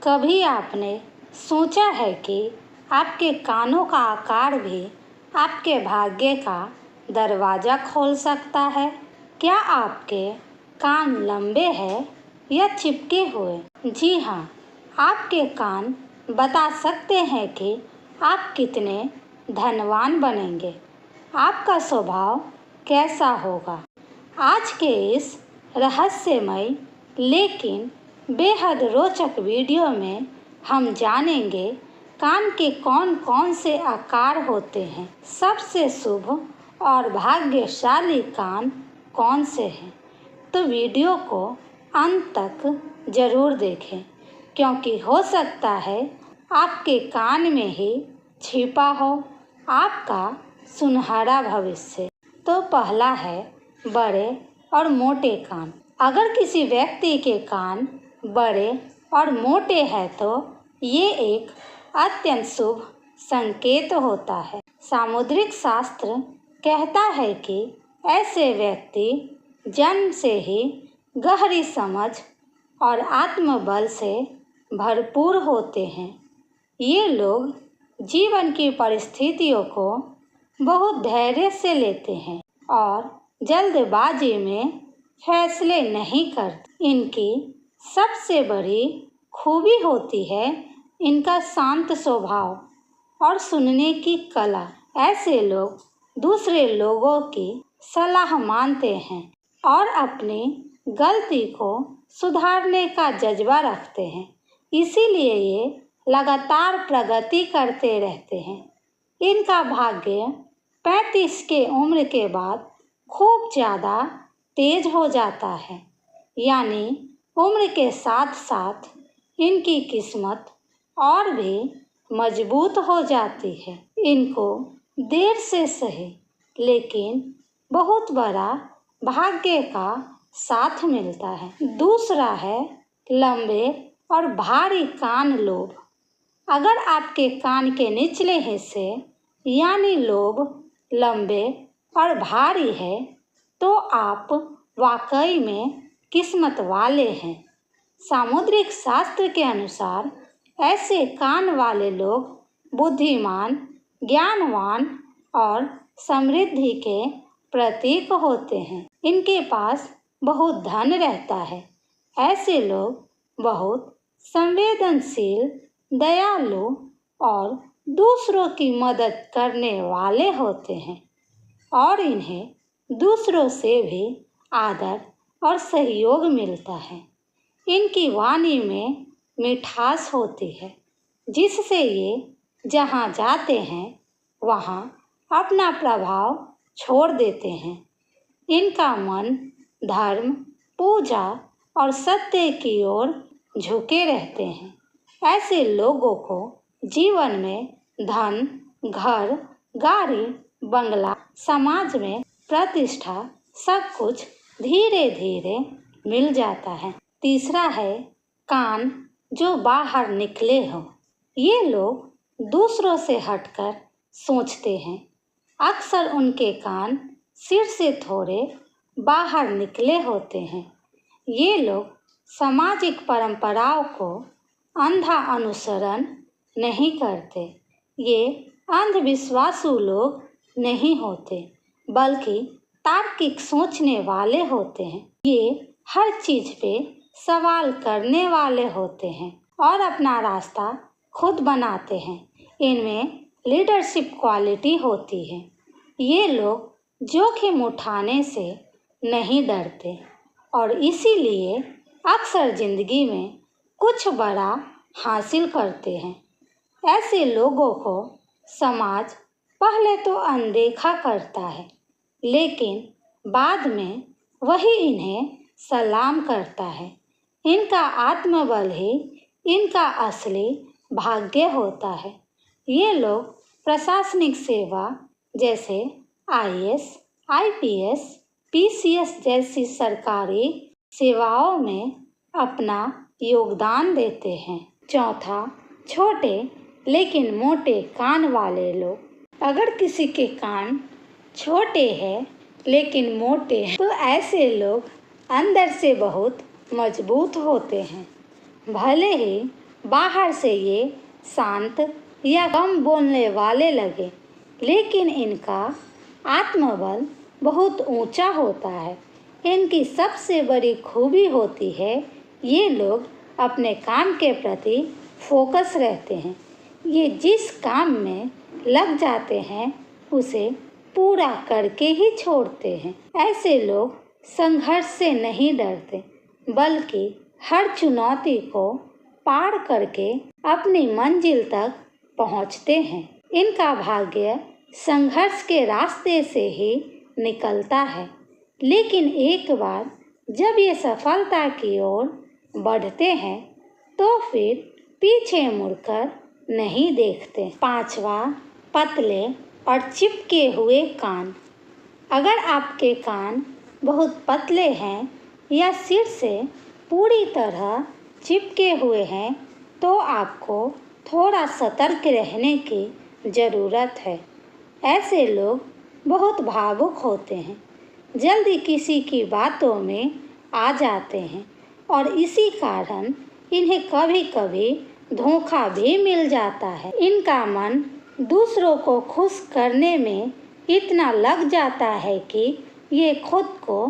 कभी आपने सोचा है कि आपके कानों का आकार भी आपके भाग्य का दरवाज़ा खोल सकता है? क्या आपके कान लंबे हैं या चिपके हुए? जी हाँ, आपके कान बता सकते हैं कि आप कितने धनवान बनेंगे, आपका स्वभाव कैसा होगा। आज के इस रहस्यमय लेकिन बेहद रोचक वीडियो में हम जानेंगे कान के कौन कौन से आकार होते हैं, सबसे शुभ और भाग्यशाली कान कौन से हैं। तो वीडियो को अंत तक ज़रूर देखें, क्योंकि हो सकता है आपके कान में ही छिपा हो आपका सुनहरा भविष्य। तो पहला है बड़े और मोटे कान। अगर किसी व्यक्ति के कान बड़े और मोटे हैं तो ये एक अत्यंत शुभ संकेत होता है। सामुद्रिक शास्त्र कहता है कि ऐसे व्यक्ति जन्म से ही गहरी समझ और आत्मबल से भरपूर होते हैं। ये लोग जीवन की परिस्थितियों को बहुत धैर्य से लेते हैं और जल्दबाजी में फैसले नहीं करते। इनकी सबसे बड़ी खूबी होती है इनका शांत स्वभाव और सुनने की कला। ऐसे लोग दूसरे लोगों की सलाह मानते हैं और अपनी गलती को सुधारने का जज्बा रखते हैं, इसीलिए ये लगातार प्रगति करते रहते हैं। इनका भाग्य 35 के उम्र के बाद खूब ज़्यादा तेज हो जाता है, यानी उम्र के साथ साथ इनकी किस्मत और भी मजबूत हो जाती है। इनको देर से सही लेकिन बहुत बड़ा भाग्य का साथ मिलता है। दूसरा है लंबे और भारी कान लोब। अगर आपके कान के निचले हिस्से यानी लोब लंबे और भारी है तो आप वाकई में किस्मत वाले हैं। सामुद्रिक शास्त्र के अनुसार ऐसे कान वाले लोग बुद्धिमान, ज्ञानवान और समृद्धि के प्रतीक होते हैं। इनके पास बहुत धन रहता है। ऐसे लोग बहुत संवेदनशील, दयालु और दूसरों की मदद करने वाले होते हैं और इन्हें दूसरों से भी आदर और सहयोग मिलता है। इनकी वाणी में मिठास होती है, जिससे ये जहाँ जाते हैं वहाँ अपना प्रभाव छोड़ देते हैं। इनका मन धर्म, पूजा और सत्य की ओर झुके रहते हैं। ऐसे लोगों को जीवन में धन, घर, गाड़ी, बंगला, समाज में प्रतिष्ठा सब कुछ धीरे धीरे मिल जाता है। तीसरा है कान जो बाहर निकले हो। ये लोग दूसरों से हटकर सोचते हैं। अक्सर उनके कान सिर से थोड़े बाहर निकले होते हैं। ये लोग सामाजिक परंपराओं को अंधा अनुसरण नहीं करते। ये अंधविश्वासु लोग नहीं होते, बल्कि तार्किक सोचने वाले होते हैं। ये हर चीज पे सवाल करने वाले होते हैं और अपना रास्ता खुद बनाते हैं। इनमें लीडरशिप क्वालिटी होती है। ये लोग जोखिम उठाने से नहीं डरते और इसीलिए अक्सर जिंदगी में कुछ बड़ा हासिल करते हैं। ऐसे लोगों को समाज पहले तो अनदेखा करता है, लेकिन बाद में वही इन्हें सलाम करता है। इनका आत्मबल ही इनका असली भाग्य होता है। ये लोग प्रशासनिक सेवा जैसे IAS, IPS, PCS जैसी सरकारी सेवाओं में अपना योगदान देते हैं। चौथा, छोटे लेकिन मोटे कान वाले लोग। अगर किसी के कान छोटे हैं लेकिन मोटे हैं तो ऐसे लोग अंदर से बहुत मजबूत होते हैं। भले ही बाहर से ये शांत या कम बोलने वाले लगे, लेकिन इनका आत्मबल बहुत ऊंचा होता है। इनकी सबसे बड़ी खूबी होती है ये लोग अपने काम के प्रति फोकस रहते हैं। ये जिस काम में लग जाते हैं उसे पूरा करके ही छोड़ते हैं। ऐसे लोग संघर्ष से नहीं डरते, बल्कि हर चुनौती को पार करके अपनी मंजिल तक पहुंचते हैं। इनका भाग्य संघर्ष के रास्ते से ही निकलता है, लेकिन एक बार जब ये सफलता की ओर बढ़ते हैं तो फिर पीछे मुड़कर नहीं देखते। 5वां, पतले और चिपके हुए कान। अगर आपके कान बहुत पतले हैं या सिर से पूरी तरह चिपके हुए हैं तो आपको थोड़ा सतर्क रहने की ज़रूरत है। ऐसे लोग बहुत भावुक होते हैं, जल्दी किसी की बातों में आ जाते हैं और इसी कारण इन्हें कभी कभी धोखा भी मिल जाता है। इनका मन दूसरों को खुश करने में इतना लग जाता है कि ये खुद को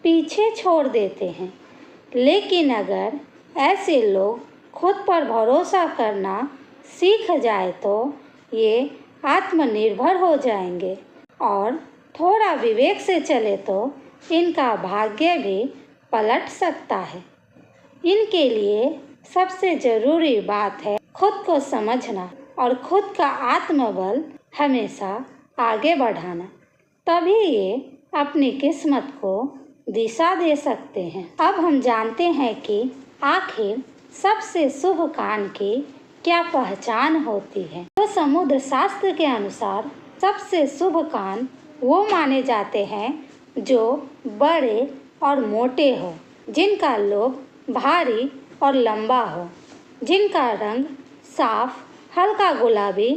पीछे छोड़ देते हैं। लेकिन अगर ऐसे लोग खुद पर भरोसा करना सीख जाए तो ये आत्मनिर्भर हो जाएंगे और थोड़ा विवेक से चले तो इनका भाग्य भी पलट सकता है। इनके लिए सबसे ज़रूरी बात है खुद को समझना और खुद का आत्मबल हमेशा आगे बढ़ाना। तभी ये अपनी किस्मत को दिशा दे सकते हैं। अब हम जानते हैं कि आखिर सबसे शुभ कान की क्या पहचान होती है। तो समुद्र शास्त्र के अनुसार सबसे शुभ कान वो माने जाते हैं जो बड़े और मोटे हो, जिनका लोब भारी और लंबा हो, जिनका रंग साफ, हल्का गुलाबी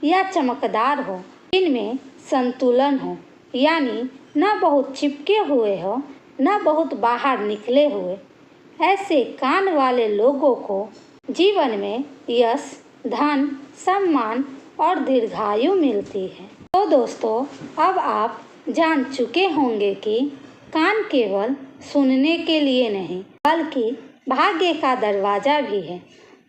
या चमकदार हो, जिनमें संतुलन हो, यानी न बहुत चिपके हुए हो न बहुत बाहर निकले हुए। ऐसे कान वाले लोगों को जीवन में यश, धन, सम्मान और दीर्घायु मिलती है। तो दोस्तों, अब आप जान चुके होंगे कि कान केवल सुनने के लिए नहीं बल्कि भाग्य का दरवाज़ा भी है।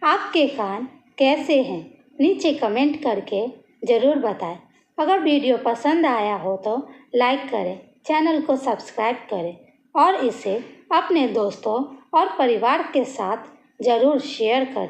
आपके कान कैसे हैं? नीचे कमेंट करके ज़रूर बताएं। अगर वीडियो पसंद आया हो तो लाइक करें, चैनल को सब्सक्राइब करें और इसे अपने दोस्तों और परिवार के साथ ज़रूर शेयर करें।